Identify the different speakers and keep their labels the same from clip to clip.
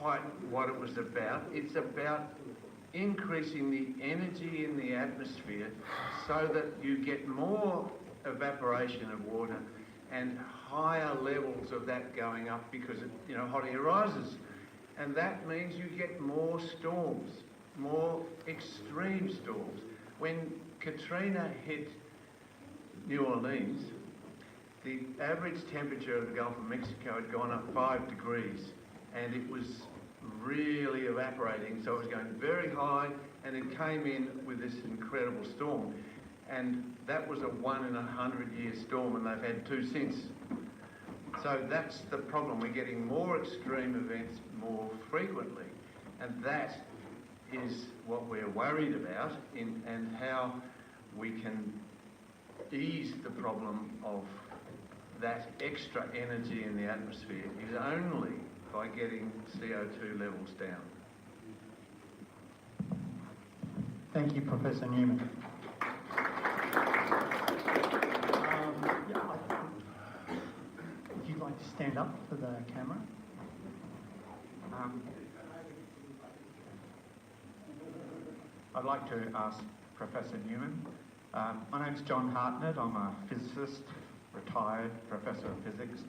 Speaker 1: quite what it was about. It's about increasing the energy in the atmosphere so that you get more evaporation of water and higher levels of that going up because hot air rises. And that means you get more storms, more extreme storms. When Katrina hit New Orleans, the average temperature of the Gulf of Mexico had gone up 5 degrees, and it was really evaporating, so it was going very high, and it came in with this incredible storm. And that was a 1 in 100 year storm, and they've had 2 since. So that's the problem. We're getting more extreme events more frequently, and that is what we're worried about and how we can ease the problem of that extra energy in the atmosphere is only by getting CO2 levels down.
Speaker 2: Thank you, Professor Newman. Would you like to stand up for the camera?
Speaker 3: I'd like to ask Professor Newman. My name's John Hartnett. I'm a physicist, retired professor of physics.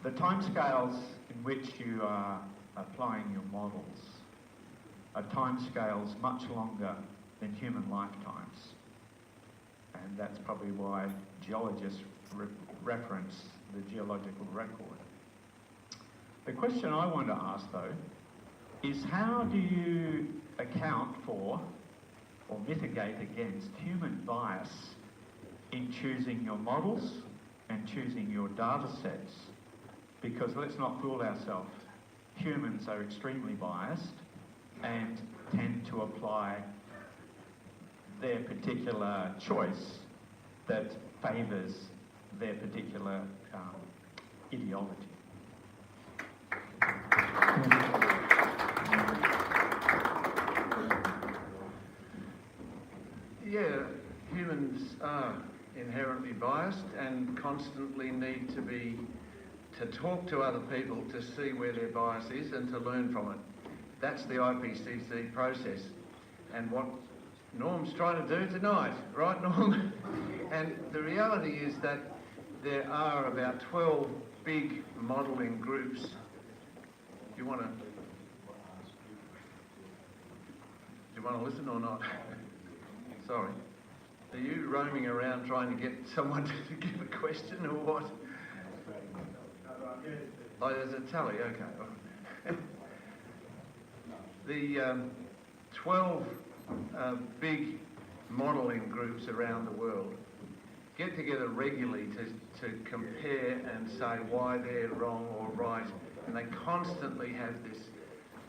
Speaker 3: The timescales in which you are applying your models are timescales much longer than human lifetimes. And that's probably why geologists reference the geological record. The question I want to ask, though, is how do you account for or mitigate against human bias in choosing your models and choosing your data sets? Because let's not fool ourselves, humans are extremely biased and tend to apply their particular choice that favours their particular ideology.
Speaker 1: Yeah, humans are inherently biased and constantly need to talk to other people to see where their bias is and to learn from it. That's the IPCC process. And what Norm's trying to do tonight, right, Norm? And the reality is that there are about 12 big modelling groups. Do you want to listen or not? Sorry. Are you roaming around trying to get someone to give a question or what? Oh, there's a tally, okay. The 12 big modelling groups around the world get together regularly to compare and say why they're wrong or right, and they constantly have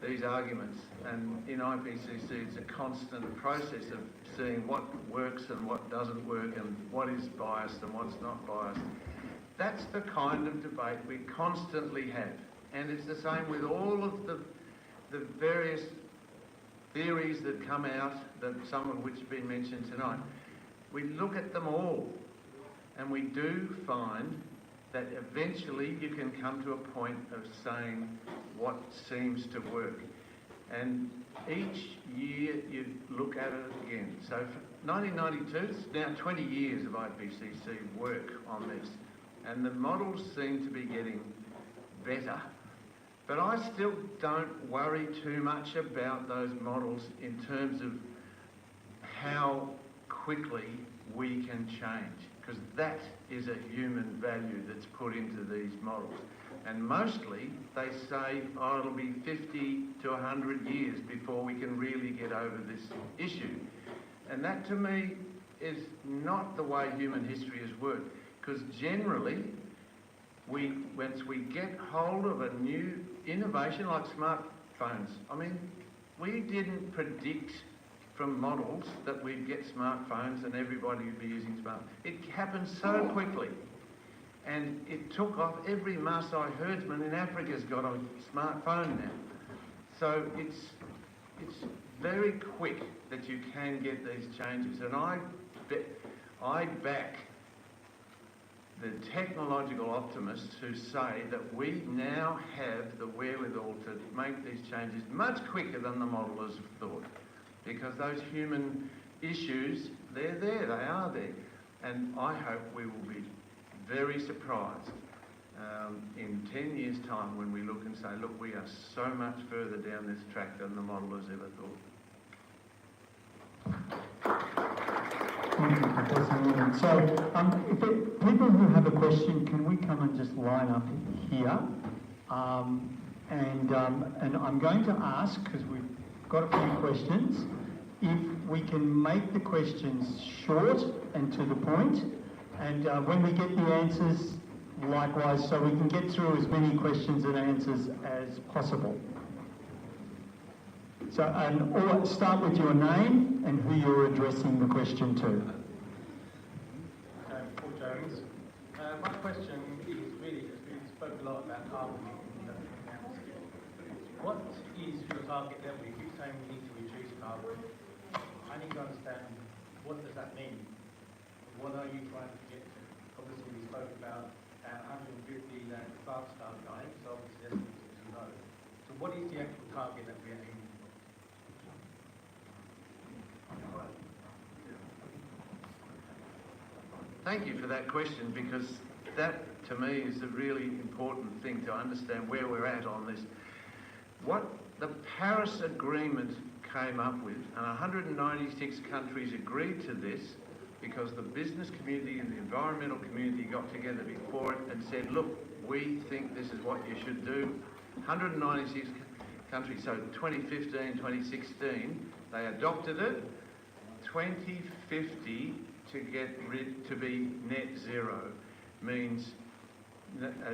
Speaker 1: these arguments. And in IPCC, it's a constant process of seeing what works and what doesn't work and what is biased and what's not biased. That's the kind of debate we constantly have. And it's the same with all of the various theories that come out, that some of which have been mentioned tonight. We look at them all, and we do find that eventually you can come to a point of saying what seems to work. And each year you look at it again. So for 1992, it's now 20 years of IPCC work on this, and the models seem to be getting better. But I still don't worry too much about those models in terms of how quickly we can change, because that is a human value that's put into these models. And mostly they say, oh, it'll be 50 to 100 years before we can really get over this issue. And that to me is not the way human history has worked, because generally once we get hold of a new innovation like smartphones, I mean, we didn't predict from models that we'd get smartphones and everybody would be using smartphones. It happened so quickly, and it took off. Every Maasai herdsman in Africa's got a smartphone now. So it's very quick that you can get these changes, and I back the technological optimists who say that we now have the wherewithal to make these changes much quicker than the modelers thought, because those human issues, they're there, they are there. And I hope we will be very surprised in 10 years' time when we look and say, look, we are so much further down this track than the modelers ever thought.
Speaker 2: Thank you, Professor Newman. So, if people who have a question, can we come and just line up here? And I'm going to ask, because we've got a few questions, if we can make the questions short and to the point, and when we get the answers, likewise, so we can get through as many questions and answers as possible. So, and start with your name and who you're addressing the question to.
Speaker 4: Paul Jones. My question is really, because we spoke a lot about carbon emissions. What is your target level? You keep saying we need to reduce carbon. I need to understand, what does that mean? What are you trying to get to? Obviously, we spoke about 150 that plant start dying, so obviously that's too low. So what is the actual target that we're aiming for?
Speaker 1: Thank you for that question, because that, to me, is a really important thing to understand where we're at on this. What the Paris Agreement came up with, and 196 countries agreed to this, because the business community and the environmental community got together before it and said, look, we think this is what you should do. 196 countries, so 2015, 2016, they adopted it. 2050 to be net zero means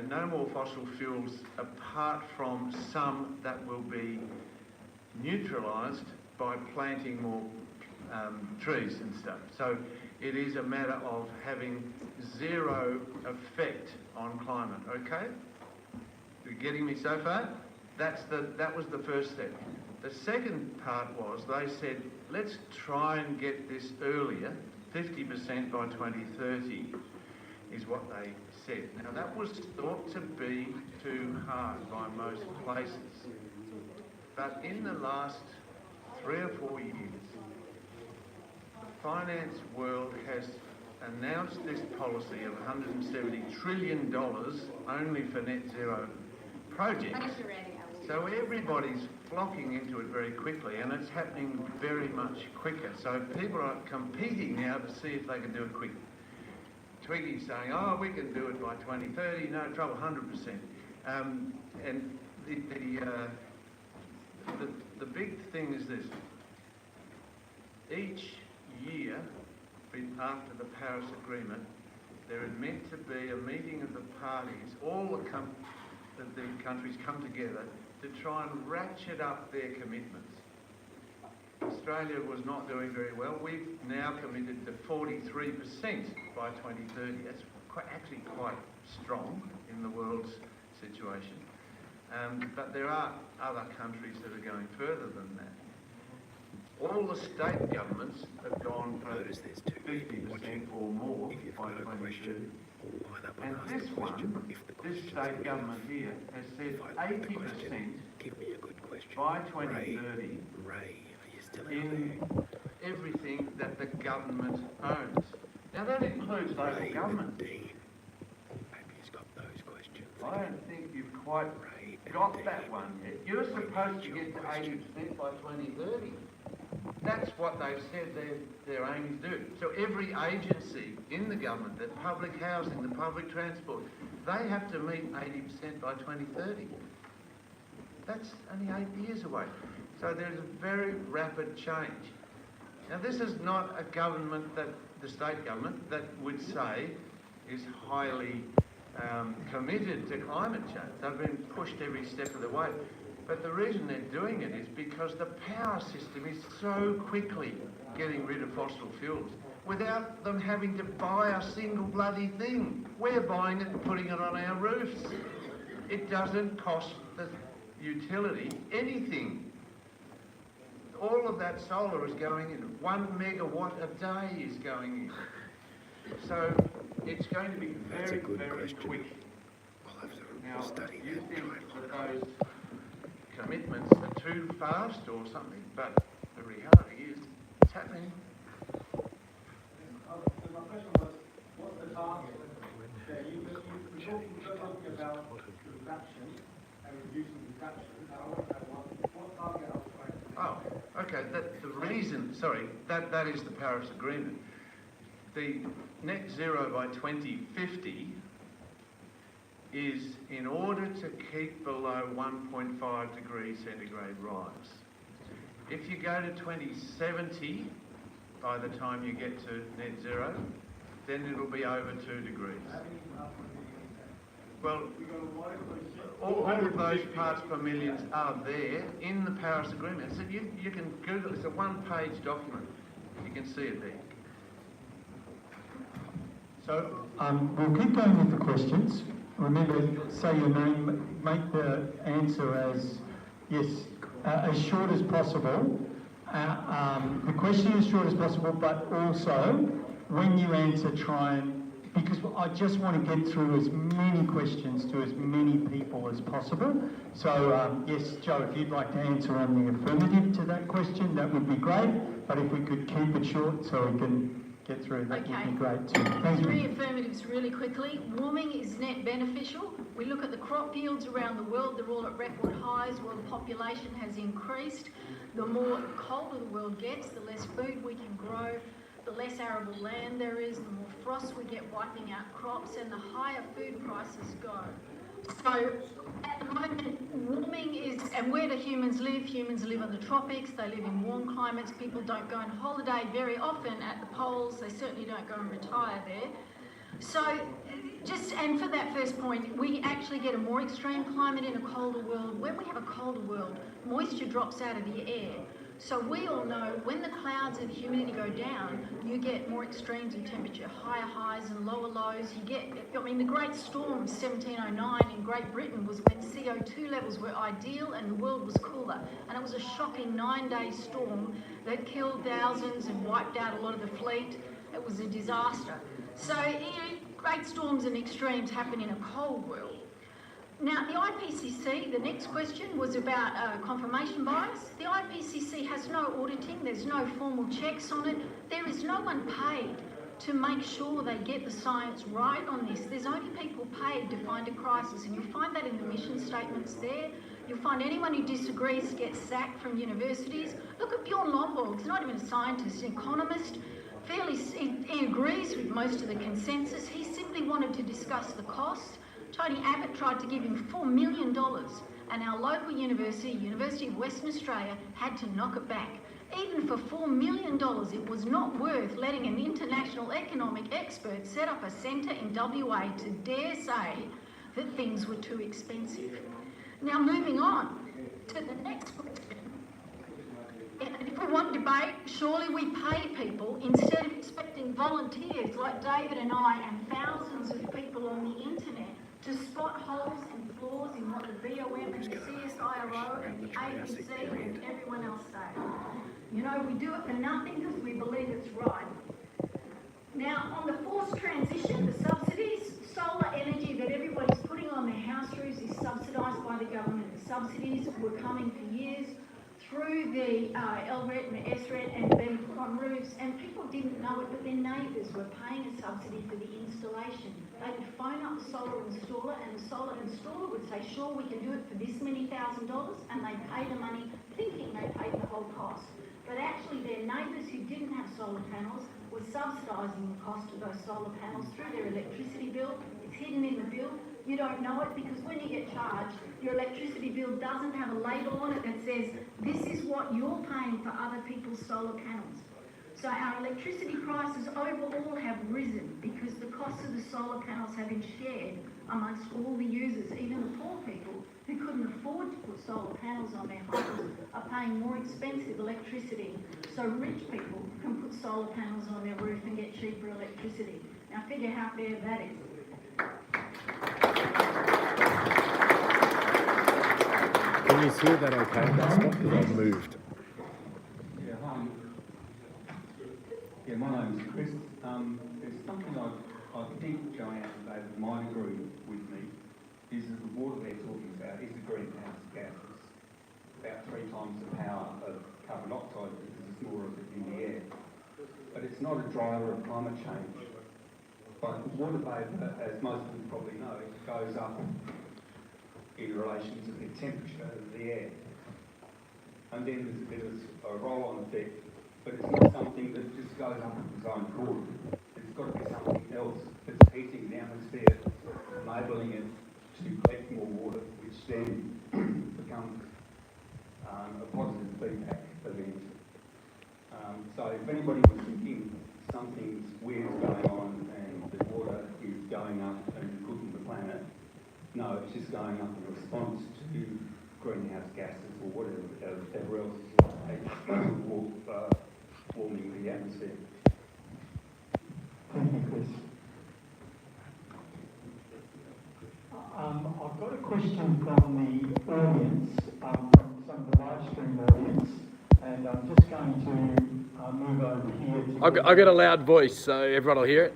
Speaker 1: no more fossil fuels, apart from some that will be neutralised by planting more trees and stuff. So it is a matter of having zero effect on climate, okay? You getting me so far? That was the first step. The second part was, they said, let's try and get this earlier, 50% by 2030 is what they said. Now that was thought to be too hard by most places. But in the last 3 or 4 years, the finance world has announced this policy of $170 trillion only for net zero projects. So everybody's flocking into it very quickly, and it's happening very much quicker. So people are competing now to see if they can do it quicker. Twiggy's saying, oh, we can do it by 2030, no trouble, 100%. And the big thing is this. Each year after the Paris Agreement, there is meant to be a meeting of the parties, all the countries come together to try and ratchet up their commitments. Australia was not doing very well. We've now committed to 43% by 2030. That's actually quite strong in the world's situation. But there are other countries that are going further than that. All the state governments have gone for 50% or more by 2030. And this one, this state government here, has said 80% by 2030 in everything that the government owns. Now that includes local government. I don't think you've quite got that one yet. You're supposed to get to 80% by 2030. That's what they've said they're aiming to do. So every agency in the government, the public housing, the public transport, they have to meet 80% by 2030. That's only 8 years away. So there's a very rapid change. Now this is not a government that, the state government, that would say is highly committed to climate change. They've been pushed every step of the way. But the reason they're doing it is because the power system is so quickly getting rid of fossil fuels without them having to buy a single bloody thing. We're buying it and putting it on our roofs. It doesn't cost the utility anything. All of that solar is going in. 1 megawatt a day is going in. So it's going to be
Speaker 5: That's a
Speaker 1: very,
Speaker 5: good
Speaker 1: very
Speaker 5: question.
Speaker 1: quick.
Speaker 5: I'll have to
Speaker 1: Now,
Speaker 5: study
Speaker 1: you
Speaker 5: that and
Speaker 1: think
Speaker 5: try and
Speaker 1: that
Speaker 5: look it
Speaker 1: those
Speaker 5: up.
Speaker 1: commitments are too fast or something, but the reality is it's happening.
Speaker 4: So my question was, what's the target? You're talking about reduction and reducing reduction. I want to know what target are we trying to
Speaker 1: Oh, okay, that is the Paris Agreement. The net zero by 2050 is in order to keep below 1.5 degrees centigrade rise. If you go to 2070, by the time you get to net zero, then it'll be over 2 degrees. Well, all of those parts per million are there in the Paris Agreement. So you can Google, it's a one-page document. You can see it there.
Speaker 2: So we'll keep going with the questions. Remember, say your name, make the answer as, yes, as short as possible. The question is short as possible, but also when you answer, try and, because I just want to get through as many questions to as many people as possible. So yes, Joe, if you'd like to answer on the affirmative to that question, that would be great. But if we could keep it short so we can get through, that would be great too. Thank you.
Speaker 6: Three affirmatives really quickly. Warming is net beneficial. We look at the crop yields around the world, they're all at record highs. World population has increased. The more colder the world gets, the less food we can grow, the less arable land there is, the more frost we get wiping out crops, and the higher food prices go. So at the moment, warming is, and where do humans live? Humans live in the tropics, they live in warm climates. People don't go on holiday very often at the poles, they certainly don't go and retire there. So and for that first point, we actually get a more extreme climate in a colder world. When we have a colder world, moisture drops out of the air. So we all know when the clouds and the humidity go down, you get more extremes in temperature, higher highs and lower lows. You get, the Great Storm of 1709 in Great Britain was when CO2 levels were ideal and the world was cooler. And it was a shocking 9-day storm that killed thousands and wiped out a lot of the fleet. It was a disaster. So, great storms and extremes happen in a cold world. Now, the IPCC, the next question was about confirmation bias. The IPCC has no auditing, there's no formal checks on it. There is no one paid to make sure they get the science right on this. There's only people paid to find a crisis, and you'll find that in the mission statements there. You'll find anyone who disagrees gets sacked from universities. Look at Bjorn Lomborg, he's not even a scientist, an economist. He agrees with most of the consensus. He simply wanted to discuss the costs. Tony Abbott tried to give him $4 million, and our local university, University of Western Australia, had to knock it back. Even for $4 million, it was not worth letting an international economic expert set up a centre in WA to dare say that things were too expensive. Now, moving on to the next question. If we want debate, surely we pay people instead of expecting volunteers like David and I and thousands of people on the internet to spot holes and flaws in what the BOM and the CSIRO and the ABC and everyone else say. You know, we do it for nothing because we believe it's right. Now, on the forced transition, the subsidies, solar energy that everybody's putting on their house roofs is subsidised by the government. The subsidies were coming for years through the LRET and the SRET and being put on roofs, and people didn't know it, but their neighbours were paying a subsidy for the installation. They would phone up the solar installer, and the solar installer would say, sure, we can do it for this many $1,000, and they'd pay the money thinking they paid the whole cost. But actually their neighbours who didn't have solar panels were subsidising the cost of those solar panels through their electricity bill. It's hidden in the bill. You don't know it because when you get charged, your electricity bill doesn't have a label on it that says, this is what you're paying for other people's solar panels. So our electricity prices overall have risen because the costs of the solar panels have been shared amongst all the users. Even the poor people who couldn't afford to put solar panels on their homes are paying more expensive electricity. So rich people can put solar panels on their roof and get cheaper electricity. Now figure how fair that is.
Speaker 5: Can you hear that okay? That's not because I've moved.
Speaker 7: Yeah, hi. Yeah, my name's Chris. There's something I've think, Joanne, David might agree with me, is that the water they're talking about is the greenhouse gases, about 3 times the power of carbon dioxide because there's more of it in the air. But it's not a driver of climate change. But water vapour, as most of you probably know, goes up in relation to the temperature of the air. And then there's a bit of a roll-on effect, but it's not something that just goes up of its own accord. It's got to be something else that's heating the atmosphere, enabling it to collect more water, which then becomes a positive feedback event. So if anybody was thinking something's weird going on and the water is going up and cooking the planet, no, it's just going up in response to greenhouse gases or whatever else is warming the atmosphere.
Speaker 2: Thank you, Chris. I've got a question from the audience, from some of the live stream audience, and I'm just going to move over here to...
Speaker 5: I got a loud voice, so everyone will hear it.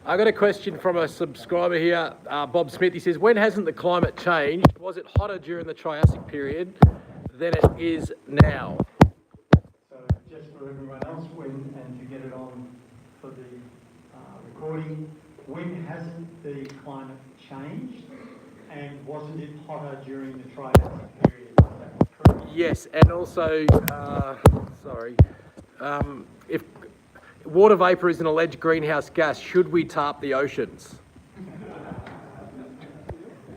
Speaker 5: I got a question from a subscriber here, Bob Smith. He says, when hasn't the climate changed? Was it hotter during the Triassic period than it is now?
Speaker 2: So just for everyone else, and to get it on for the recording, when hasn't the climate changed? And wasn't it hotter during the Triassic period? Is that correct?
Speaker 5: Yes, and also, if water vapour is an alleged greenhouse gas, should we tarp the oceans?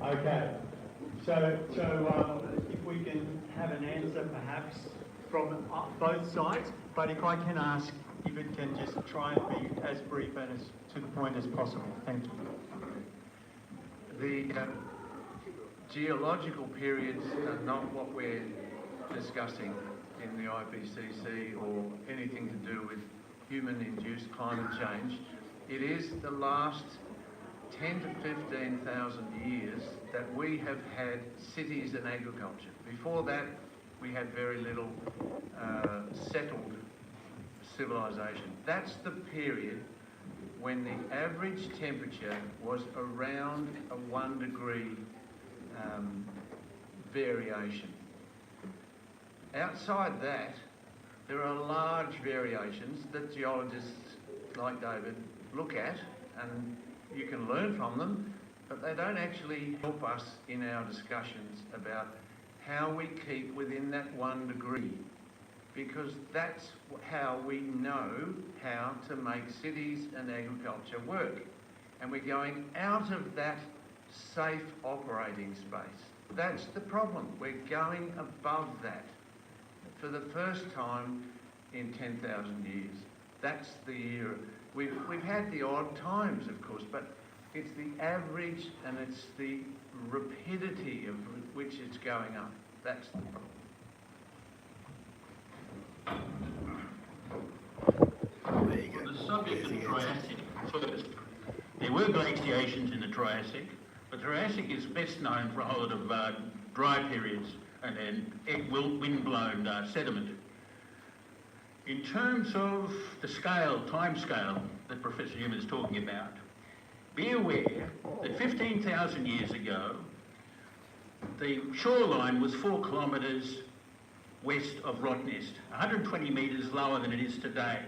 Speaker 2: Okay. So if we can have an answer perhaps from both sides, but if I can ask if it can just try and be as brief and as to the point as possible. Thank you.
Speaker 1: The geological periods are not what we're discussing in the IPCC or anything to do with human-induced climate change. It is the last 10 to 15,000 years that we have had cities and agriculture. Before that, we had very little settled civilization. That's the period when the average temperature was around a 1 degree variation. Outside that, there are large variations that geologists like David look at, and you can learn from them, but they don't actually help us in our discussions about how we keep within that 1 degree, because that's how we know how to make cities and agriculture work. And we're going out of that safe operating space. That's the problem. We're going above that for the first time in 10,000 years. That's the era. We've had the odd times, of course, but it's the average and it's the rapidity of which it's going up. That's the problem.
Speaker 8: On the subject of the Triassic first, there were glaciations in the Triassic, but the Triassic is best known for a whole lot of dry periods and then wind-blown sediment. In terms of the time scale that Professor Newman is talking about, be aware that 15,000 years ago, the shoreline was 4 kilometres west of Rottnest, 120 metres lower than it is today.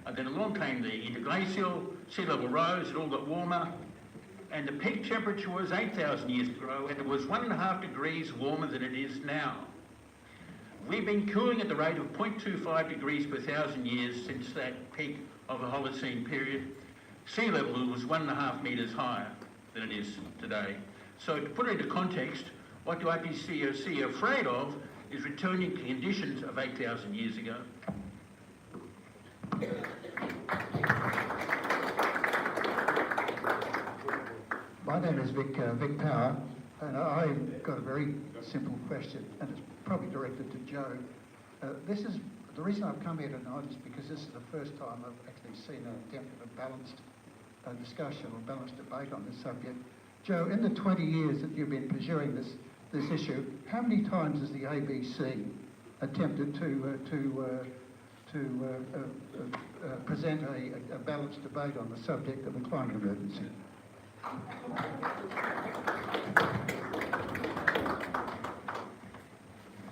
Speaker 8: And then along came the interglacial, sea level rose, it all got warmer, and the peak temperature was 8,000 years ago, and it was 1.5 degrees warmer than it is now. We've been cooling at the rate of 0.25 degrees per 1,000 years since that peak of the Holocene period. Sea level was 1.5 metres higher than it is today. So to put it into context, what the IPCC are afraid of is returning to conditions of 8,000 years ago.
Speaker 9: My name is Vic Power, and I've got a very simple question, and it's probably directed to Joe. This is the reason I've come here tonight is because this is the first time I've actually seen an attempt at a balanced discussion or balanced debate on this subject. Joe, in the 20 years that you've been pursuing this issue, how many times has the ABC attempted to to present a balanced debate on the subject of the climate emergency.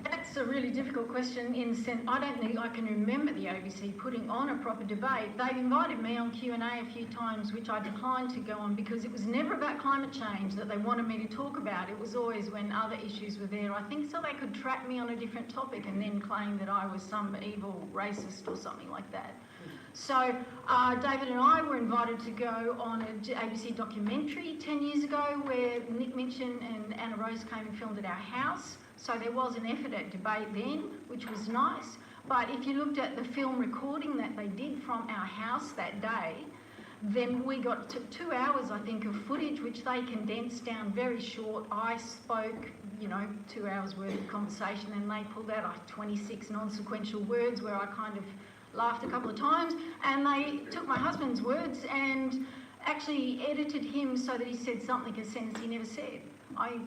Speaker 6: That's a really difficult question in the sense I don't think I can remember the ABC putting on a proper debate. They've invited me on Q&A a few times, which I declined to go on because it was never about climate change that they wanted me to talk about. It was always when other issues were there. I think so they could trap me on a different topic and then claim that I was some evil racist or something like that. So David and I were invited to go on an ABC documentary 10 years ago where Nick Minchin and Anna Rose came and filmed at our house. So there was an effort at debate then, which was nice. But if you looked at the film recording that they did from our house that day, then we got 2 hours, I think, of footage, which they condensed down very short. I spoke, 2 hours worth of conversation, and they pulled out 26 non-sequential words where I kind of laughed a couple of times, and they took my husband's words and actually edited him so that he said something, a sentence he never said.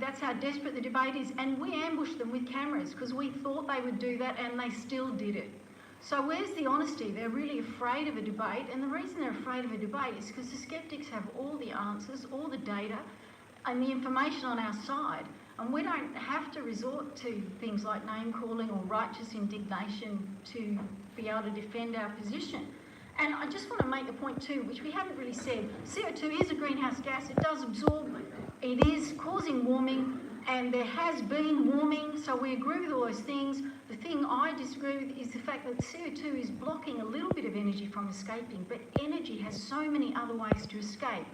Speaker 6: That's how desperate the debate is, and we ambushed them with cameras because we thought they would do that, and they still did it. So where's the honesty? They're really afraid of a debate, and the reason they're afraid of a debate is because the skeptics have all the answers, all the data, and the information on our side. And we don't have to resort to things like name-calling or righteous indignation to be able to defend our position. And I just want to make the point too, which we haven't really said, CO2 is a greenhouse gas. It does absorb. It is causing warming, and there has been warming, so we agree with all those things. The thing I disagree with is the fact that CO2 is blocking a little bit of energy from escaping, but energy has so many other ways to escape.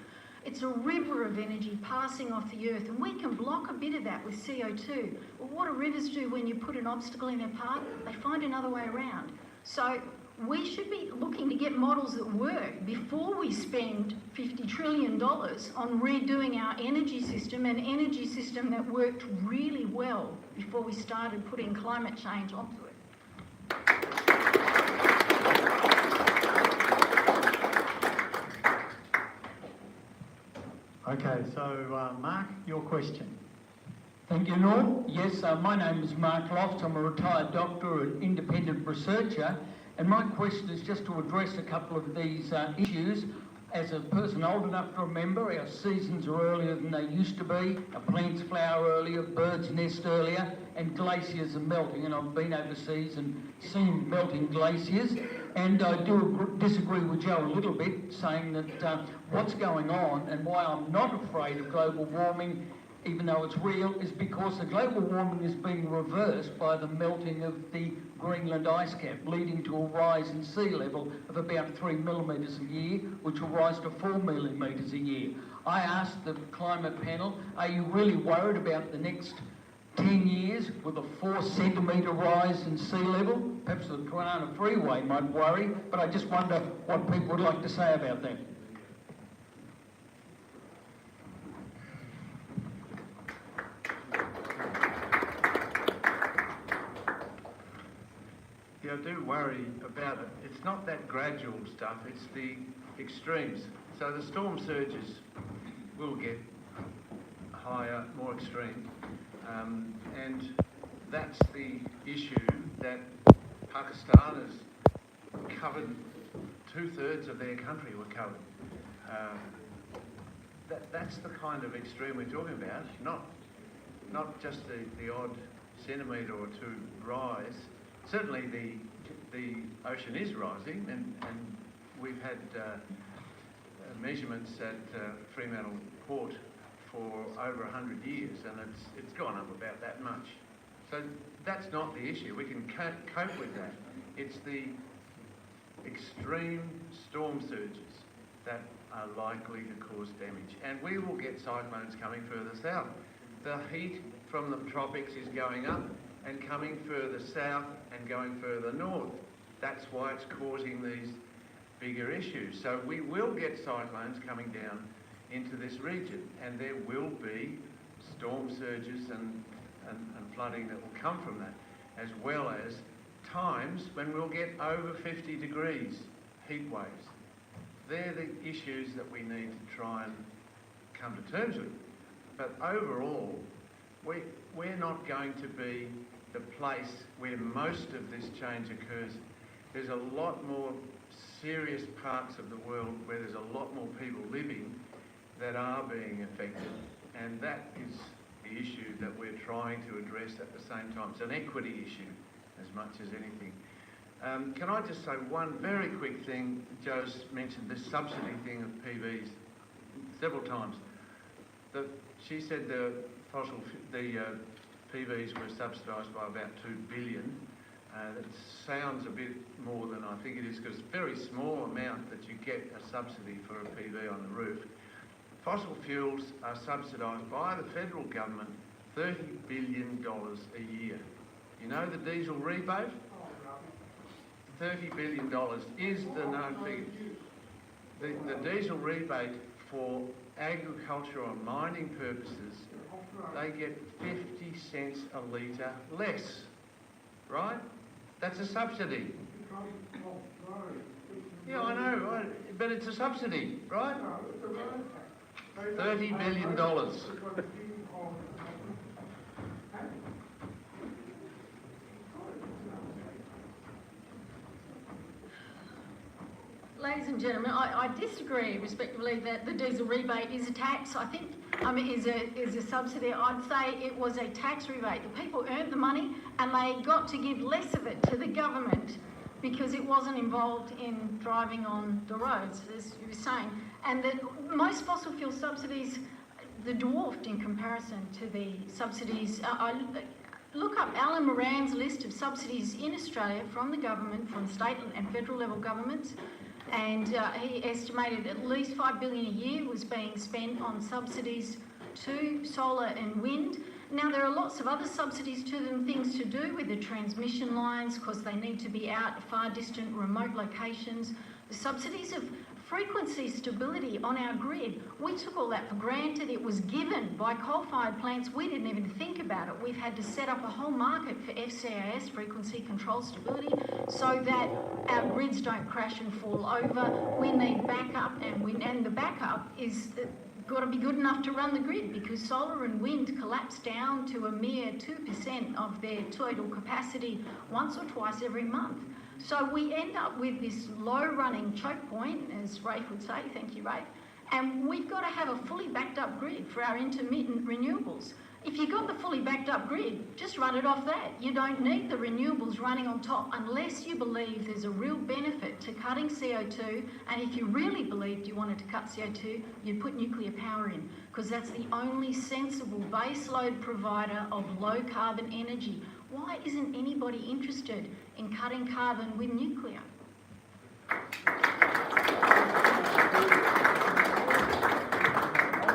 Speaker 6: It's a river of energy passing off the earth, and we can block a bit of that with CO2. Well, what do rivers do when you put an obstacle in their path? They find another way around. So we should be looking to get models that work before we spend $50 trillion on redoing our energy system, an energy system that worked really well before we started putting climate change onto it.
Speaker 2: Okay, so Mark, your question.
Speaker 10: Thank you, Norm. Yes, my name is Mark Lofts. I'm a retired doctor and independent researcher, and my question is just to address a couple of these issues. As a person old enough to remember, our seasons are earlier than they used to be, our plants flower earlier, birds nest earlier, and glaciers are melting. And I've been overseas and seen melting glaciers, and I do disagree with Joe a little bit, saying that what's going on and why I'm not afraid of global warming, even though it's real, is because the global warming is being reversed by the melting of the Greenland ice cap, leading to a rise in sea level of about 3 millimetres a year, which will rise to 4 millimetres a year. I asked the climate panel, are you really worried about the next 10 years with a 4 centimetre rise in sea level? Perhaps the Kwinana Freeway might worry, but I just wonder what people would like to say about that.
Speaker 1: Yeah, I do worry about it. It's not that gradual stuff, it's the extremes. So the storm surges will get higher, more extreme, and that's the issue that Pakistan has covered. 2/3 of their country were covered. That's the kind of extreme we're talking about, not just the odd centimetre or two rise. Certainly the ocean is rising, and we've had measurements at Fremantle Port for over 100 years, and it's gone up about that much. So that's not the issue. We can cope with that. It's the extreme storm surges that are likely to cause damage, and we will get cyclones coming further south. The heat from the tropics is going up and coming further south and going further north. That's why it's causing these bigger issues. So we will get cyclones coming down into this region, and there will be storm surges and flooding that will come from that, as well as times when we'll get over 50 degrees heat waves. They're the issues that we need to try and come to terms with. But overall, we're not going to be the place where most of this change occurs there's a lot more serious parts of the world where there's a lot more people living that are being affected, and that is the issue that we're trying to address at the same time. It's an equity issue as much as anything. Can I just say one very quick thing? Jo's mentioned this subsidy thing of PVs several times. She said the PVs were subsidised by about $2 billion. That sounds a bit more than I think it is, because it's a very small amount that you get a subsidy for a PV on the roof. Fossil fuels are subsidised by the federal government $30 billion a year. You know the diesel rebate? $30 billion is the known figure. The diesel rebate for agricultural and mining purposes, they get 50 cents a litre less, right? That's a subsidy. Yeah, I know, right? But it's a subsidy, right? $30 billion.
Speaker 6: Ladies and gentlemen, I disagree respectively that the diesel rebate is a tax. I think is a subsidy. I'd say it was a tax rebate. The people earned the money and they got to give less of it to the government because it wasn't involved in driving on the roads, as you were saying. And that most fossil fuel subsidies, they're dwarfed in comparison to the subsidies. Look up Alan Moran's list of subsidies in Australia from the government, from state and federal level governments. And he estimated at least $5 billion a year was being spent on subsidies to solar and wind. Now, there are lots of other subsidies to them, things to do with the transmission lines, because they need to be out at far distant remote locations. The subsidies of frequency stability on our grid, we took all that for granted. It was given by coal-fired plants. We didn't even think about it. We've had to set up a whole market for FCAS, frequency control stability, so that our grids don't crash and fall over. We need backup, and the backup is got to be good enough to run the grid, because solar and wind collapse down to a mere 2% of their total capacity once or twice every month. So we end up with this low running choke point, as Rafe would say, thank you Rafe, and we've got to have a fully backed up grid for our intermittent renewables. If you've got the fully backed up grid, just run it off that. You don't need the renewables running on top unless you believe there's a real benefit to cutting CO2, and if you really believed you wanted to cut CO2, you'd put nuclear power in, because that's the only sensible baseload provider of low carbon energy. Why isn't anybody interested in cutting carbon with nuclear?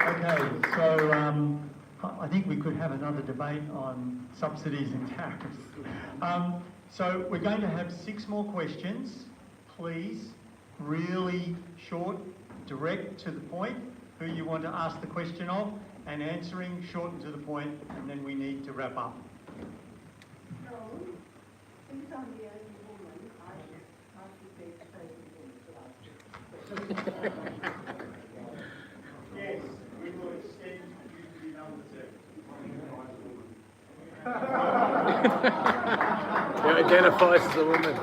Speaker 2: Okay, so I think we could have another debate on subsidies and tariffs. So we're going to have 6 more questions. Please, really short, direct, to the point, who you want to ask the question of, and answering short and to the point, and then we need to wrap up.
Speaker 11: Since I'm the only woman, I should be explaining things.
Speaker 2: Yes, we will extend you to number 2.
Speaker 5: He identifies as a woman.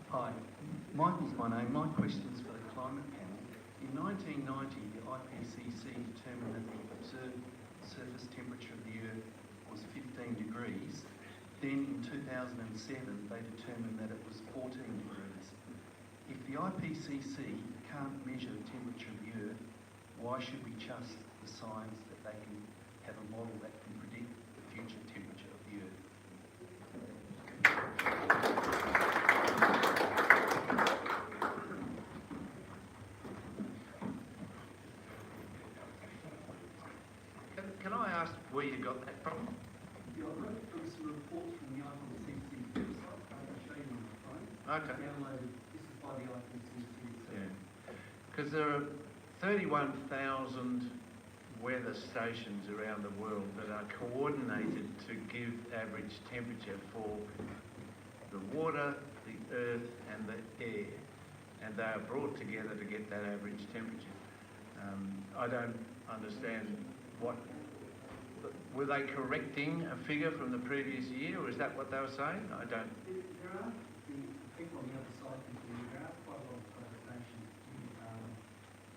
Speaker 12: Hi, Michael's my name. My question's for the climate panel. In 1990, the IPCC determined that the observed surface temperature of the Earth was 15 degrees. Then in 2007, they determined that it was 14 degrees. If the IPCC can't measure the temperature of the Earth, why should we trust the science that they can have a model that can predict the future temperature of the Earth?
Speaker 1: Can I ask where you got that from?
Speaker 12: Yeah, I wrote from some reports from the IPCC website. I can show you on the phone.
Speaker 1: Okay.
Speaker 12: Downloaded, this is by the IPCC.
Speaker 1: Yeah. Because there are 31,000 weather stations around the world that are coordinated to give average temperature for the water, the earth and the air. And they are brought together to get that average temperature. I don't understand what... Were they correcting a figure from the previous year, or is that what they were saying? I don't...
Speaker 12: There are the people on the other side thinking there are quite a lot of publications in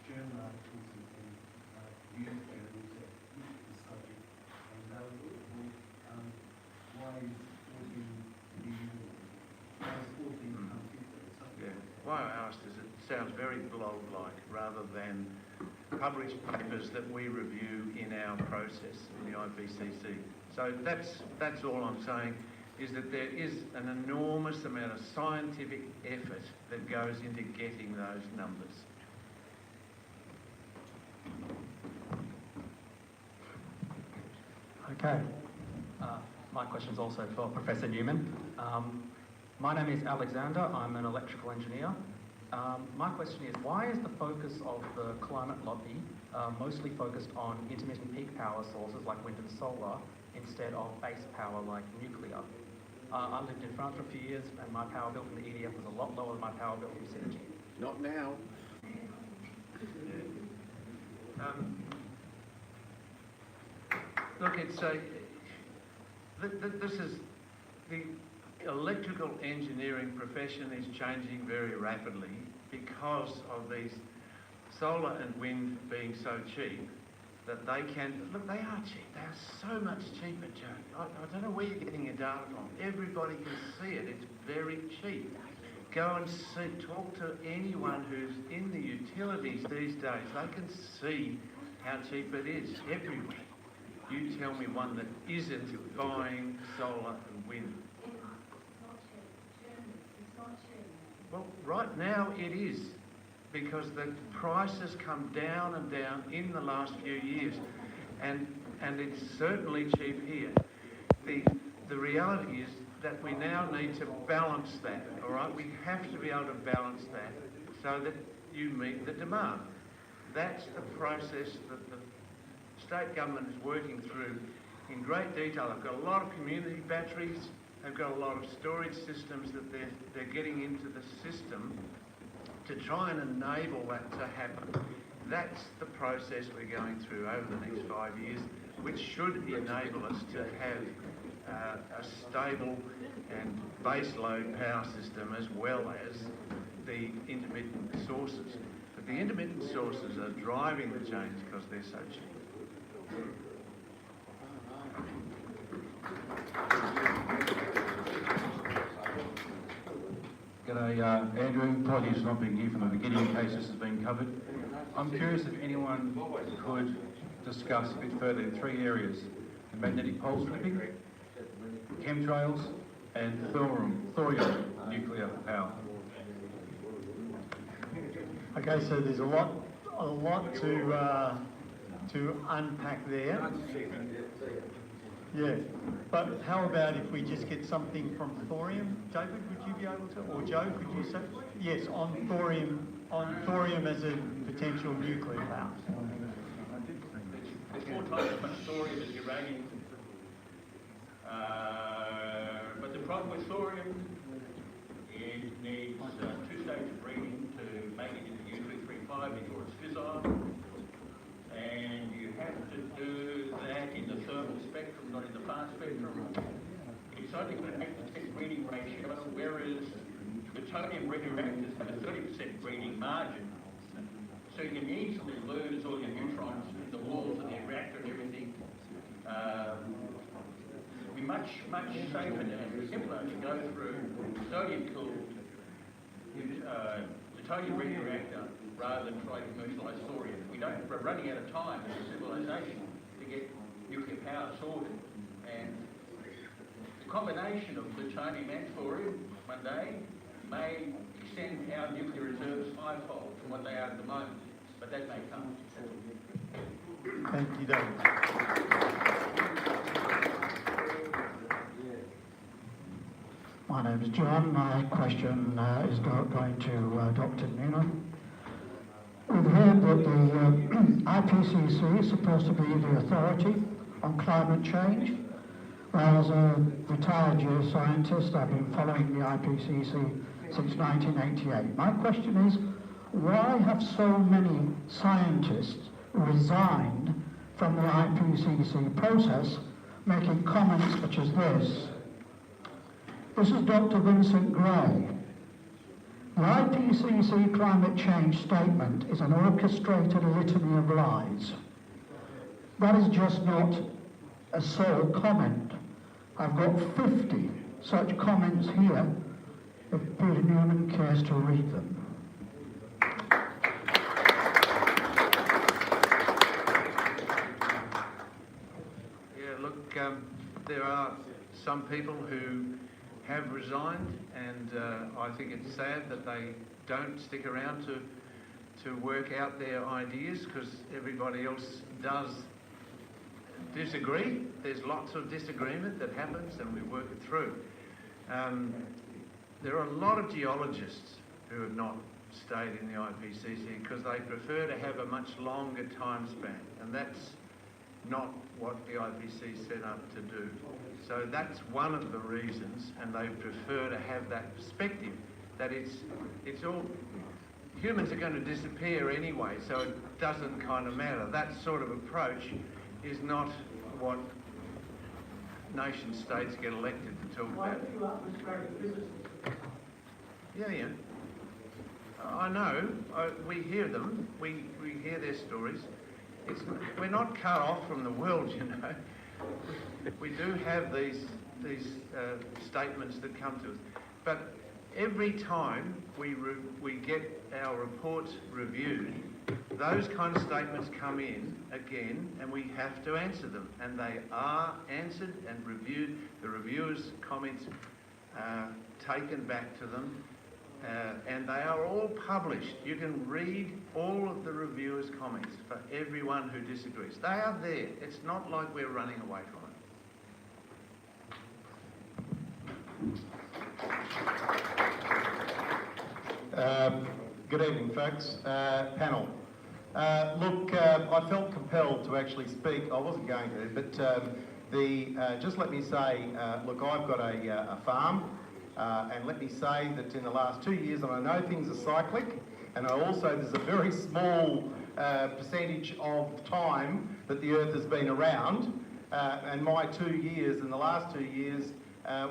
Speaker 12: journal articles and news journals that look at the subject, and they will why is 14 become 50?
Speaker 1: Yeah. Why I asked is it sounds very blog-like rather than published papers that we review in our process in the IPCC. So that's all I'm saying, is that there is an enormous amount of scientific effort that goes into getting those numbers.
Speaker 13: Okay. My question is also for Professor Newman. My name is Alexander. I'm an electrical engineer. My question is, why is the focus of the climate lobby mostly focused on intermittent peak power sources like wind and solar instead of base power like nuclear? I lived in France for a few years and my power bill from the EDF was a lot lower than my power bill from Synergy.
Speaker 5: Not now.
Speaker 1: Look, it's a... This is... The electrical engineering profession is changing very rapidly because of these solar and wind being so cheap that they can... Look, they are cheap. They are so much cheaper, Joe. I don't know where you're getting your data from. Everybody can see it. It's very cheap. Go and see, talk to anyone who's in the utilities these days. They can see how cheap it is everywhere. You tell me one that isn't buying solar and wind. Well, right now it is, because the prices come down and down in the last few years, and it's certainly cheap here. The reality is that we now need to balance that, all right? We have to be able to balance that so that you meet the demand. That's the process that the state government is working through in great detail. They've got a lot of community batteries. They've got a lot of storage systems that they're getting into the system to try and enable that to happen. That's the process we're going through over the next 5 years, which should enable us to have a stable and base load power system as well as the intermittent sources. But the intermittent sources are driving the change because they're so cheap.
Speaker 14: G'day, Andrew. Apologies for not being here from the beginning in case this has been covered. I'm curious if anyone could discuss a bit further in three areas: the magnetic pole stripping, chemtrails, and thorium nuclear power.
Speaker 2: Okay, so there's a lot to unpack there. Yeah, but how about if we just get something from thorium? David, would you be able to, or Joe, could you say? Yes, on thorium as a potential nuclear power.
Speaker 8: There's 4 times as much thorium as uranium. But the problem with thorium, it needs 2 stages of breeding to make it into U-235 before it's fissile. And you have to do that in the thermal spectrum, not in the fast spectrum. It's only got an 8% breeding ratio, whereas plutonium radioreactors have a 30% breeding margin. So you can easily lose all your neutrons in the walls of the reactor and everything. It'll be much safer and simpler to go through sodium-cooled plutonium radioreactor rather than try to commercialise thorium. We're running out of time as a civilization to get nuclear power sorted, and the combination of plutonium and thorium one day may extend our nuclear reserves 5-fold from what they are at the moment, but that may come.
Speaker 2: Thank you, David.
Speaker 9: My name is John. My question is going to Dr. Noonan. We've heard that the IPCC is supposed to be the authority on climate change. Well, as a retired geoscientist, I've been following the IPCC since 1988. My question is, why have so many scientists resigned from the IPCC process, making comments such as this? This is Dr. Vincent Gray. The IPCC climate change statement is an orchestrated litany of lies. That is just not a sole comment. I've got 50 such comments here, if Peter Newman cares to read them.
Speaker 1: Yeah, look, there are some people who have resigned, and I think it's sad that they don't stick around to work out their ideas, because everybody else does disagree. There's lots of disagreement that happens, and we work it through. There are a lot of geologists who have not stayed in the IPCC because they prefer to have a much longer time span, and that's not what the IPCC is set up to do. So that's one of the reasons, and they prefer to have that perspective, that it's all, humans are going to disappear anyway, so it doesn't kind of matter. That sort of approach is not what nation states get elected to talk about. Yeah. I know. We hear them. We hear their stories. We're not cut off from the world, you know. We do have these statements that come to us, but every time we get our reports reviewed, those kind of statements come in again, and we have to answer them, and they are answered and reviewed. The reviewers' comments taken back to them, and they are all published. You can read all of the reviewers' comments for everyone who disagrees. They are there. It's not like we're running away from it.
Speaker 15: Good evening, folks. Panel. Look, I felt compelled to actually speak. I wasn't going to, but just let me say, look, I've got a farm, and let me say that in the last 2 years, and I know things are cyclic, and there's a very small percentage of time that the Earth has been around, and my 2 years, in the last 2 years,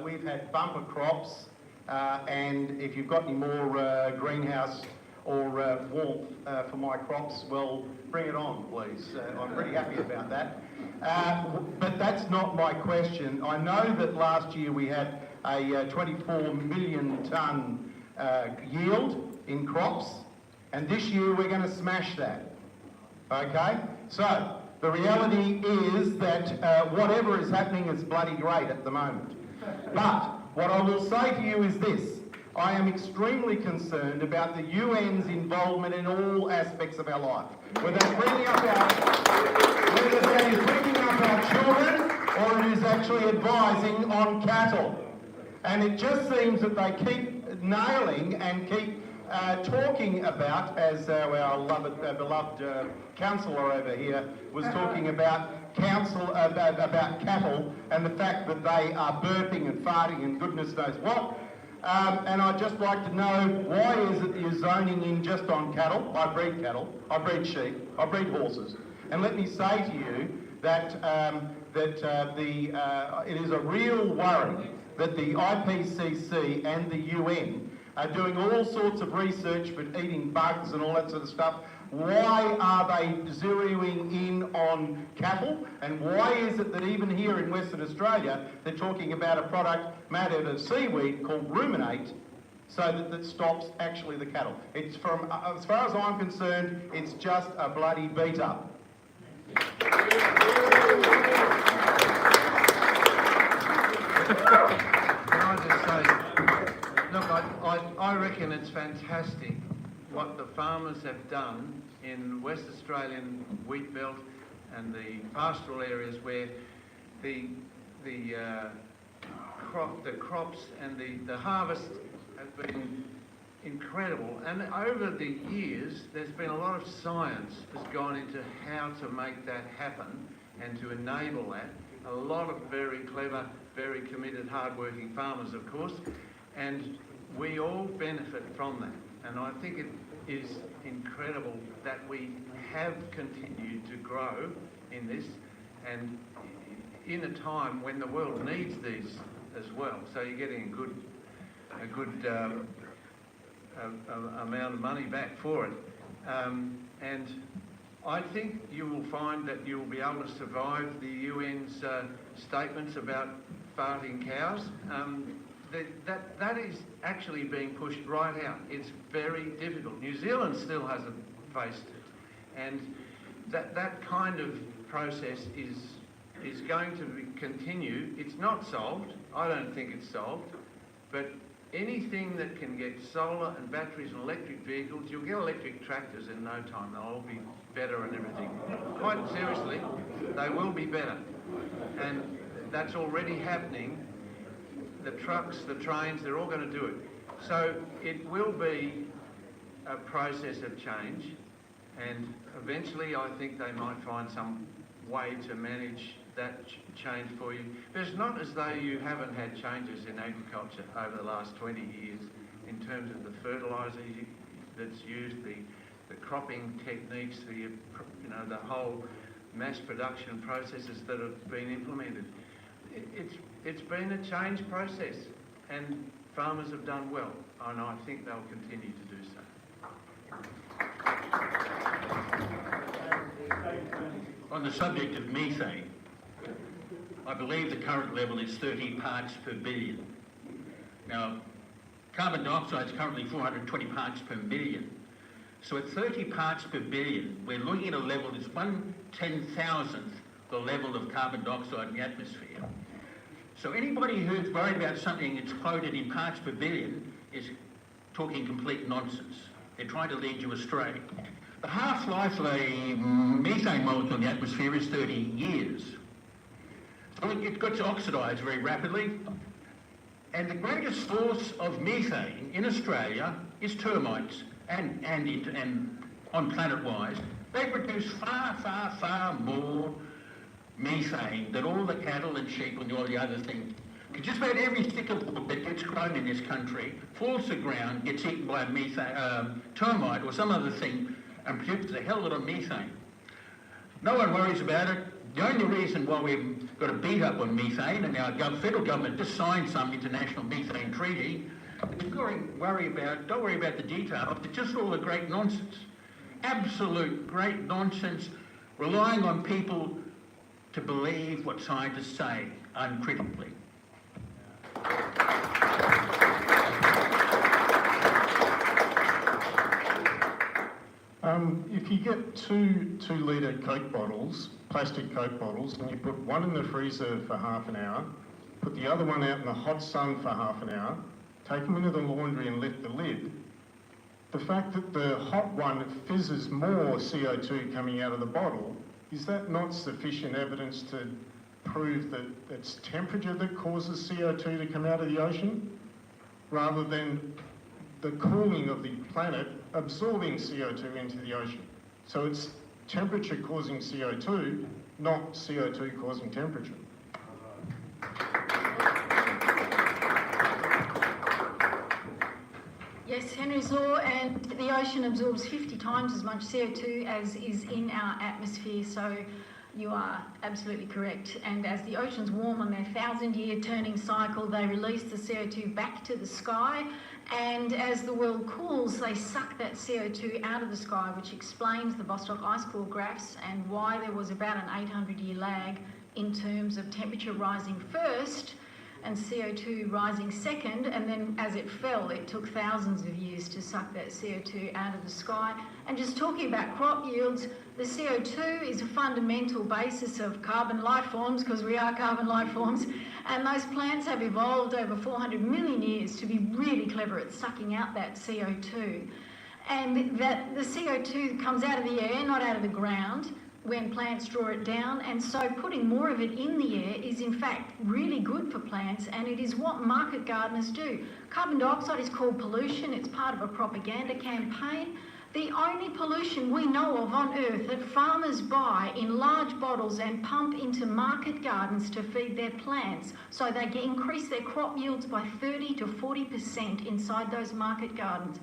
Speaker 15: we've had bumper crops, and if you've got any more greenhouse or warmth for my crops, well, bring it on, please. I'm pretty happy about that. But that's not my question. I know that last year we had a 24 million tonne yield in crops, and this year we're going to smash that. Okay? So, the reality is that whatever is happening is bloody great at the moment. But what I will say to you is this. I am extremely concerned about the UN's involvement in all aspects of our life. Whether that is bringing up our children, or it is actually advising on cattle. And it just seems that they keep nailing and keep talking about, as our beloved councillor over here was talking about, about cattle and the fact that they are burping and farting and goodness knows what. And I'd just like to know, why is it that you're zoning in just on cattle? I breed sheep, I breed horses. And let me say to you that it is a real worry that the IPCC and the UN are doing all sorts of research but eating bugs and all that sort of stuff. Why are they zeroing in on cattle? And why is it that even here in Western Australia, they're talking about a product made out of seaweed called ruminate, so that stops actually the cattle? It's from, as far as I'm concerned, it's just a bloody beat up.
Speaker 1: Can I just say, look, I reckon it's fantastic what the farmers have done in West Australian wheat belt and the pastoral areas where the crops and the harvest have been incredible. And over the years, there's been a lot of science that's gone into how to make that happen and to enable that. A lot of very clever, very committed, hard-working farmers, of course, and we all benefit from that. And I think it is incredible that we have continued to grow in this, and in a time when the world needs these as well. So you're getting a good amount of money back for it. And I think you will find that you will be able to survive the UN's statements about farting cows. That is actually being pushed right out. It's very difficult. New Zealand still hasn't faced it. And that kind of process is going to continue. It's not solved. I don't think it's solved. But anything that can get solar and batteries and electric vehicles, you'll get electric tractors in no time. They'll all be better and everything. Quite seriously, they will be better. And that's already happening. The trucks, the trains, they're all going to do it. So it will be a process of change, and eventually I think they might find some way to manage that change for you. But it's not as though you haven't had changes in agriculture over the last 20 years in terms of the fertiliser that's used, the cropping techniques, the whole mass production processes that have been implemented. It's been a change process, and farmers have done well, and I think they'll continue to do so.
Speaker 8: On the subject of methane, I believe the current level is 30 parts per billion. Now, carbon dioxide is currently 420 parts per million. So at 30 parts per billion, we're looking at a level that's 1/10,000th the level of carbon dioxide in the atmosphere. So anybody who's worried about something that's quoted in parts per billion is talking complete nonsense. They're trying to lead you astray. The half-life of a methane molecule in the atmosphere is 30 years. So it gets oxidised very rapidly. And the greatest source of methane in Australia is termites, and on planet-wise, they produce far, far, far more methane than all the cattle and sheep and all the other things. Just about every stick of wood that gets grown in this country falls to the ground, gets eaten by a termite or some other thing, and produces a hell of a lot of methane. No one worries about it. The only reason why we've got a beat up on methane, and our federal government just signed some international methane treaty, don't worry about the details, it's just all the great nonsense. Absolute great nonsense, relying on people to believe what scientists say uncritically.
Speaker 16: If you get two litre Coke bottles, plastic Coke bottles, and you put one in the freezer for half an hour, put the other one out in the hot sun for half an hour, take them into the laundry and lift the lid, the fact that the hot one fizzes more CO2 coming out of the bottle, is that not sufficient evidence to prove that it's temperature that causes CO2 to come out of the ocean, rather than the cooling of the planet absorbing CO2 into the ocean? So it's temperature causing CO2, not CO2 causing temperature.
Speaker 6: Yes, Henry's Law, and the ocean absorbs 50 times as much CO2 as is in our atmosphere, so you are absolutely correct. And as the oceans warm on their 1,000-year turning cycle, they release the CO2 back to the sky, and as the world cools, they suck that CO2 out of the sky, which explains the Vostok ice core graphs and why there was about an 800-year lag in terms of temperature rising first and CO2 rising second, and then as it fell, it took thousands of years to suck that CO2 out of the sky. And just talking about crop yields, the CO2 is a fundamental basis of carbon life forms, because we are carbon life forms, and those plants have evolved over 400 million years to be really clever at sucking out that CO2. And that the CO2 comes out of the air, not out of the ground, when plants draw it down, and so putting more of it in the air is in fact really good for plants, and it is what market gardeners do. Carbon dioxide is called pollution. It's part of a propaganda campaign. The only pollution we know of on Earth that farmers buy in large bottles and pump into market gardens to feed their plants, so they can increase their crop yields by 30 to 40% inside those market gardens.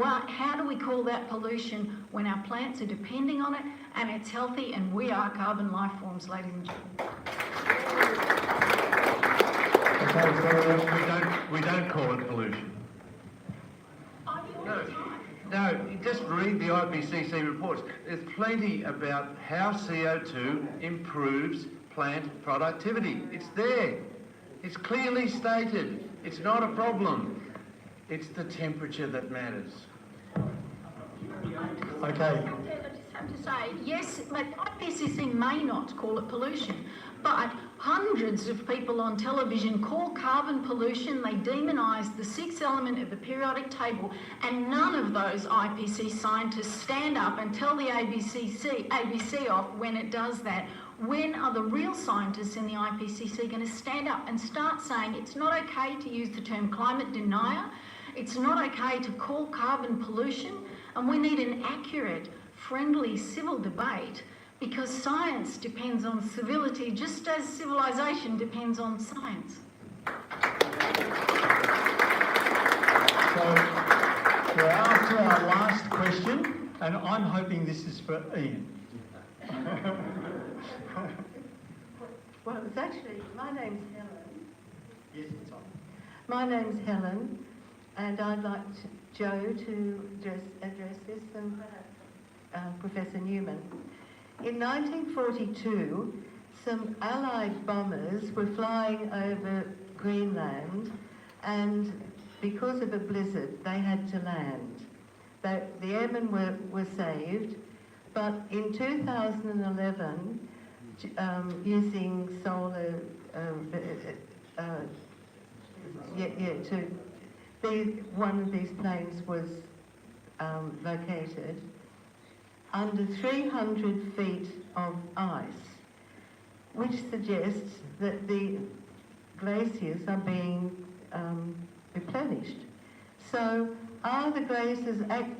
Speaker 6: How do we call that pollution when our plants are depending on it and it's healthy and we are carbon life forms, ladies and gentlemen?
Speaker 1: We don't call it pollution. No, you just read the IPCC reports. There's plenty about how CO2 improves plant productivity. It's there. It's clearly stated. It's not a problem. It's the temperature that matters.
Speaker 2: Okay.
Speaker 6: I just have to say, yes, IPCC may not call it pollution, but hundreds of people on television call carbon pollution. They demonise the sixth element of the periodic table, and none of those IPCC scientists stand up and tell the ABC off when it does that. When are the real scientists in the IPCC going to stand up and start saying it's not okay to use the term climate denier, it's not okay to call carbon pollution, and we need an accurate, friendly, civil debate, because science depends on civility just as civilization depends on science.
Speaker 2: So we're after our last question, and I'm hoping this is for Ian.
Speaker 11: Well, it's actually, my name's Helen.
Speaker 2: Yes, it's on.
Speaker 11: My name's Helen, and I'd like Joe to address this and Professor Newman. In 1942, some Allied bombers were flying over Greenland, and because of a blizzard, they had to land. The airmen were saved, but in 2011, using solar, one of these planes was located under 300 feet of ice, which suggests that the glaciers are being replenished. So, are the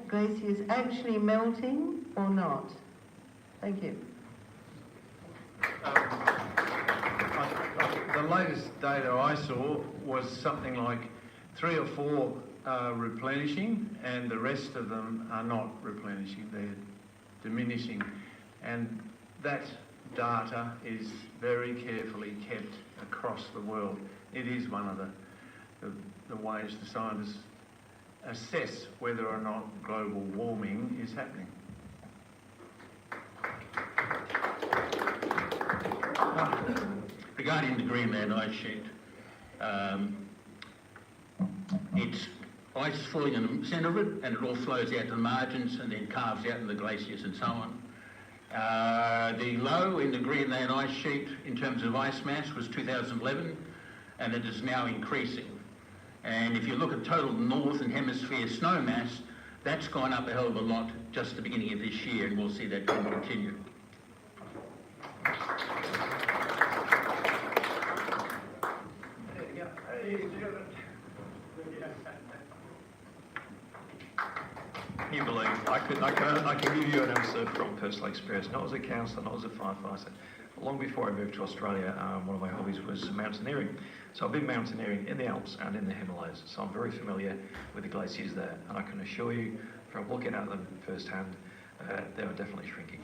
Speaker 11: glaciers actually melting or not? Thank you.
Speaker 1: The latest data I saw was something like 3 or 4 are replenishing, and the rest of them are not replenishing. They're diminishing, and that data is very carefully kept across the world. It is one of the ways the scientists assess whether or not global warming is happening.
Speaker 8: Regarding the Greenland ice sheet, it's ice falling in the centre of it, and it all flows out to the margins and then carves out in the glaciers and so on. The low in the Greenland ice sheet in terms of ice mass was 2011, and it is now increasing. And if you look at total northern hemisphere snow mass, that's gone up a hell of a lot just the beginning of this year, and we'll see that continue.
Speaker 17: Can you believe I can give you an answer from personal experience, not as a counsellor, not as a firefighter. Long before I moved to Australia, one of my hobbies was mountaineering. So I've been mountaineering in the Alps and in the Himalayas, so I'm very familiar with the glaciers there, and I can assure you from looking at them firsthand, they are definitely shrinking.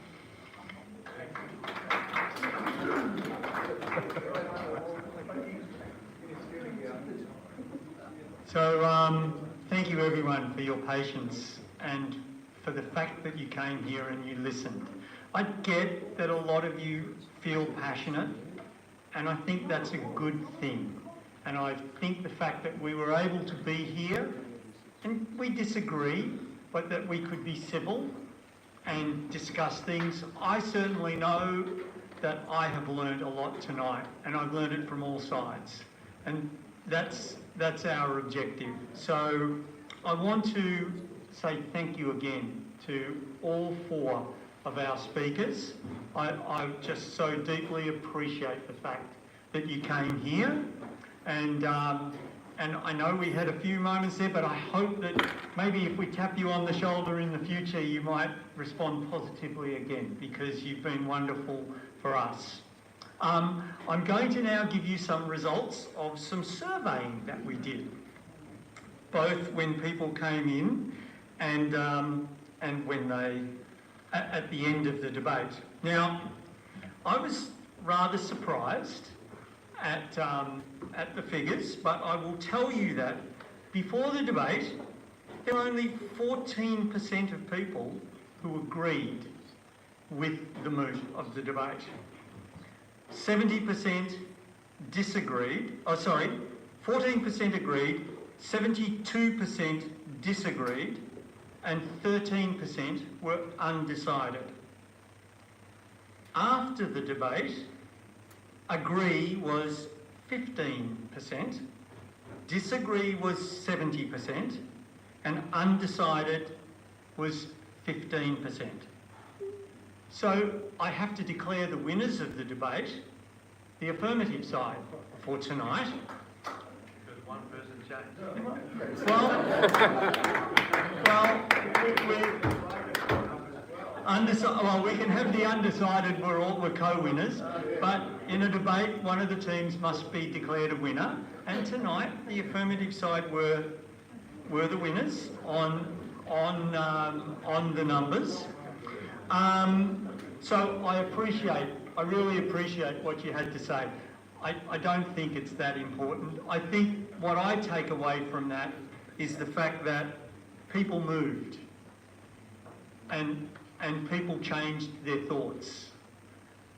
Speaker 2: So thank you everyone for your patience and for the fact that you came here and you listened. I get that a lot of you feel passionate, and I think that's a good thing. And I think the fact that we were able to be here, and we disagree, but that we could be civil and discuss things. I certainly know that I have learned a lot tonight, and I've learned it from all sides. And that's our objective. So I want to say thank you again to all 4 of our speakers. I just so deeply appreciate the fact that you came here, and I know we had a few moments there, but I hope that maybe if we tap you on the shoulder in the future, you might respond positively again, because you've been wonderful for us. I'm going to now give you some results of some surveying that we did, both when people came in
Speaker 10: and when they, at the end of the debate. Now, I was rather surprised at the figures, but I will tell you that before the debate, there were only 14% of people who agreed with the mood of the debate. 70% disagreed, 14% agreed, 72% disagreed, and 13% were undecided. After the debate, agree was 15%, disagree was 70%, and undecided was 15%. So I have to declare the winners of the debate, the affirmative side, for tonight.
Speaker 1: Because one person changed.
Speaker 10: We can have the undecided, we're co-winners, but in a debate, one of the teams must be declared a winner. And tonight, the affirmative side were the winners on the numbers. So I really appreciate what you had to say. I don't think it's that important. I think what I take away from that is the fact that people moved and people changed their thoughts.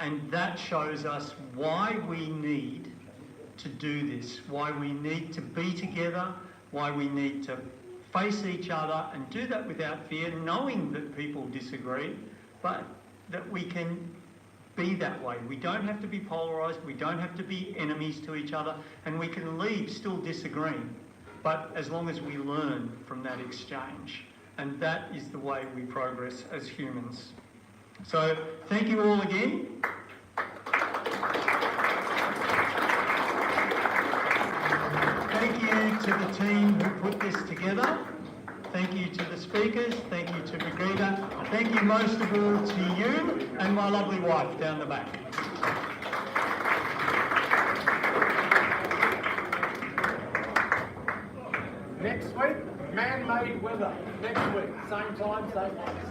Speaker 10: And that shows us why we need to do this, why we need to be together, why we need to face each other and do that without fear, knowing that people disagree, but that we can be that way. We don't have to be polarised, we don't have to be enemies to each other, and we can leave still disagreeing, but as long as we learn from that exchange. And that is the way we progress as humans. So thank you all again. Thank you to the team who put this together. Thank you to the speakers. Thank you to Brigida. Thank you most of all to you and my lovely wife down the back.
Speaker 5: Next week, man-made weather. Next week, same time, same place.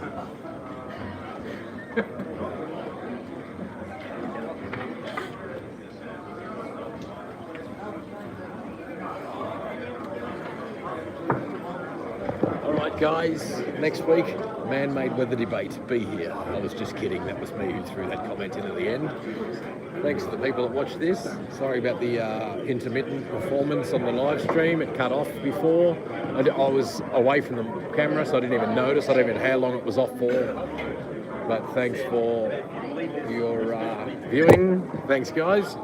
Speaker 5: All right, guys, next week, man-made weather debate. Be here. I was just kidding. That was me who threw that comment in at the end. Thanks to the people that watched this. Sorry about the intermittent performance on the live stream. It cut off before. I was away from the camera, so I didn't even notice. I don't even know how long it was off for. But thanks for your viewing. Thanks, guys.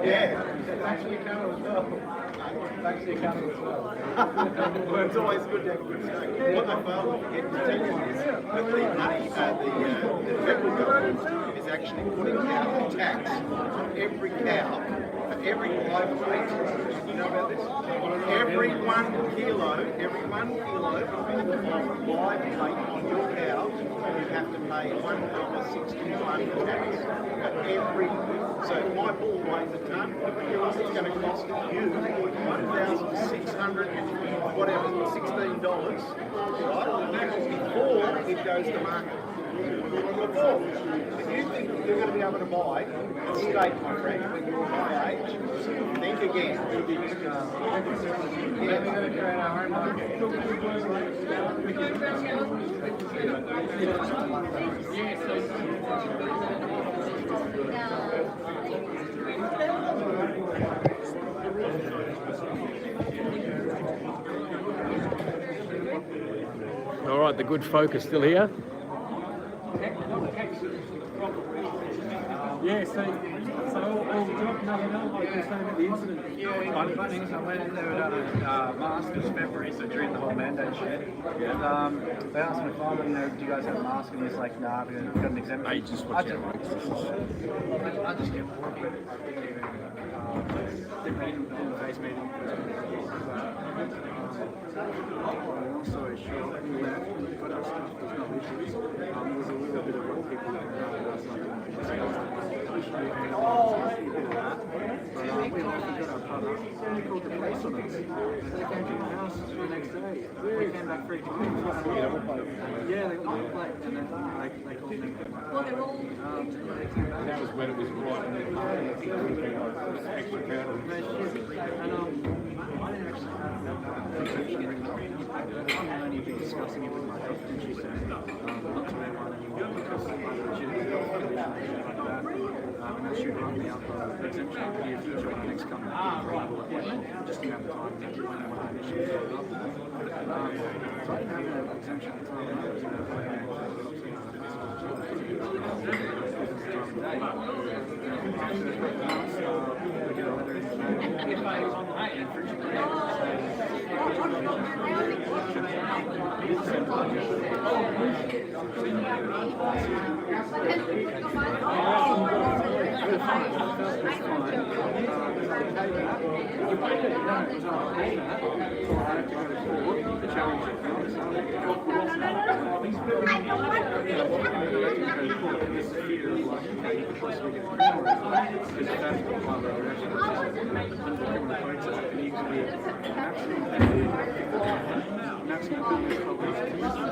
Speaker 15: Yeah, it's actually accountable as well. It's actually accountable as well. Well, it's always good to have a good say. What they fail to forget to tell you is that the federal government is actually putting out a tax on every cow for every live weight. You know about this? Every 1 kilo of live weight on your cow, you have to pay $1.61 tax for every. So if my bull weighs a tonne, it's going to cost you $1,600 and whatever, $16, right? Before it goes to market.
Speaker 18: If you think you're going to be able to buy e-vape, my friend, when you're my age, think again.
Speaker 4: We're going to create our own market.
Speaker 5: All right, the good folk are still here.
Speaker 19: Yeah, so all the job, nothing else, like you're saying at the incident.
Speaker 20: Yeah, funny things, I went in there without a mask, it was February, so during the whole mandate shit. And they asked my father, do you guys have a mask? And he's like, nah, we've got an exemption. I just kept walking. I didn't even face meeting. Long story short, we left, we got our stuff, there's no issues. There was a little bit of what people around us, like, we left, we got our product, and they called the police on us. And they came to the house the next day. We came back 3 times. Yeah, they got the plate, and then they called them.
Speaker 6: Well, they're all...
Speaker 14: That was when it was right in the car, and I think it would be like extra powder.
Speaker 20: And I didn't actually have that exemption written up. I'm only be discussing it with my health and she said, not to everyone anymore because I have a legitimate health condition like that. And that should run me up an exemption in the near future when I next come back. Just a matter of time that when I initially set it up. So I didn't have an exemption at the time. I was in a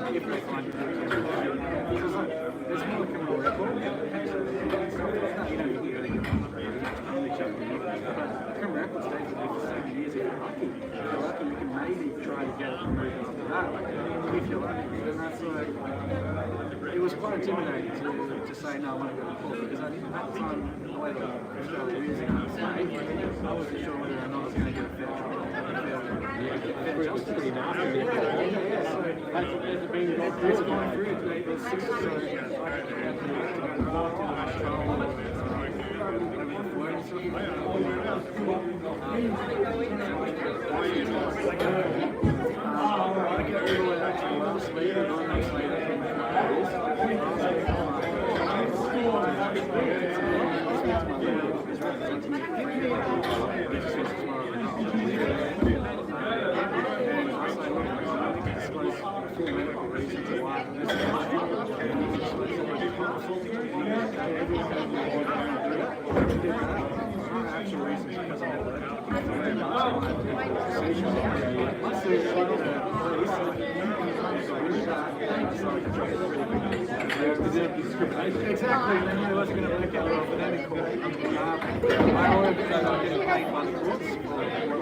Speaker 20: if they find it, there's more criminal record. Criminal record stays with you for 7 years if you're lucky. If you're lucky, you can maybe try to get it removed after that. If you're lucky, then that's like, it was quite intimidating to say, no, I want to go to court, because at the time, the way that Australia is in our state, I wasn't sure whether or not I was going to get a fair trial. Fair justice. Pretty nasty. Yeah, so has it been gone through? It's gone through. There's 6 or so. I had to go to court, to the trial, Exactly, they knew it wasn't going to work out well for them in court. I always said I was getting paid by the courts for what I had to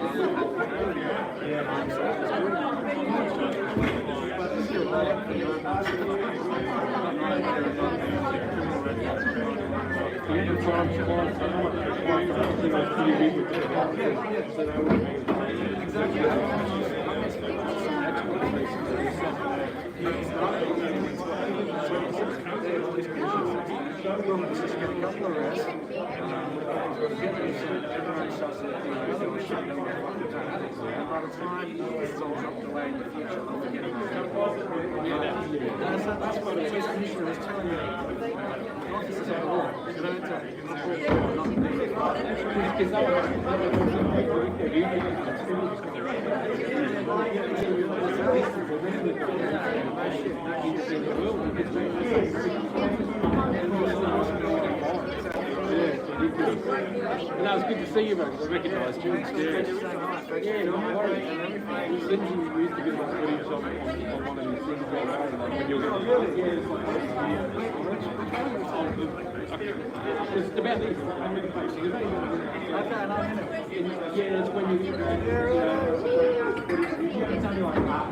Speaker 20: but still, by the time it's all dropped away in the future, I'll forget about it. That's what the police commissioner was telling me. The officers of the law, you don't take not
Speaker 5: No, it's good to see you, mate. I recognise you. Yeah, no worries. We used to get my footage on one of these things when you're getting it's about this. Yeah, it's when you it's only like that.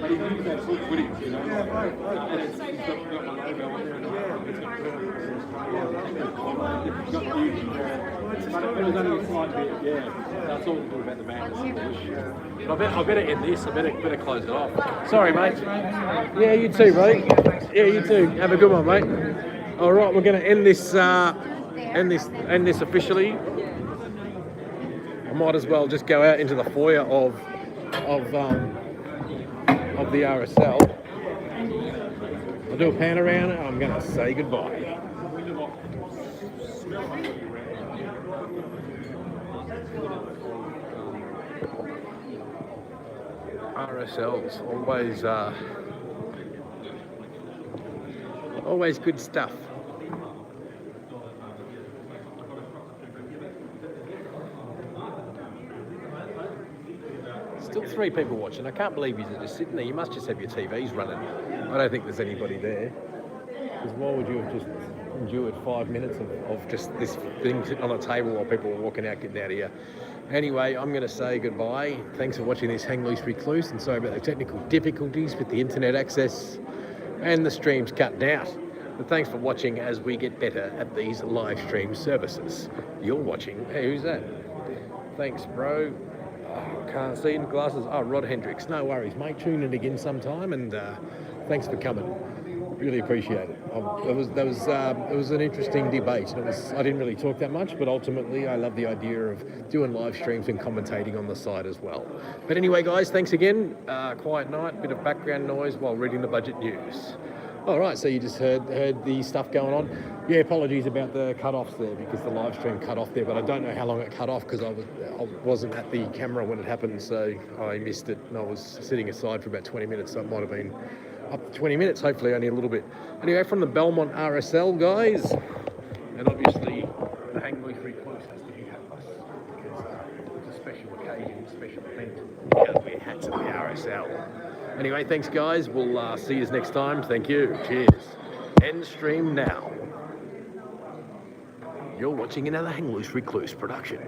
Speaker 5: But if you use that full footage, you know, and it's got my logo on there and but it was only a slight bit, yeah. That's all about the madness. I better end this. I better close it off. Sorry, mate. Yeah, you too, buddy. Yeah, you too. Have a good one, mate. All right, we're going to end this officially. I might as well just go out into the foyer of the RSL. I'll do a pan around and I'm going to say goodbye. RSLs, always good stuff. Still 3 people watching. I can't believe you're just sitting there. You must just have your TVs running. I don't think there's anybody there. Because why would you have just endured 5 minutes of just this thing sitting on a table while people were walking out, getting out of here? Anyway, I'm going to say goodbye. Thanks for watching this Hang Loose Recluse, and sorry about the technical difficulties with the internet access and the streams cutting out. But thanks for watching as we get better at these live stream services. You're watching. Hey, who's that? Thanks, bro. Oh, can't see in the glasses. Oh, Rod Hendricks. No worries, mate. Tune in again sometime, and thanks for coming. Really appreciate it. It was an interesting debate. I didn't really talk that much, but ultimately I love the idea of doing live streams and commentating on the side as well. But anyway, guys, thanks again. Quiet night, bit of background noise while reading the budget news. All right, so you just heard the stuff going on. Yeah, apologies about the cut-offs there because the live stream cut off there, but I don't know how long it cut off because I wasn't at the camera when it happened, so I missed it. And I was sitting aside for about 20 minutes, so it might have been up to 20 minutes, hopefully only a little bit. Anyway, from the Belmont RSL, guys, and obviously the Hang Loose Recluse has to be hatless because it's a special occasion, special event. We don't wear hats at the RSL. Anyway, thanks, guys. We'll see you next time. Thank you. Cheers. End stream now. You're watching another Hang Loose Recluse production.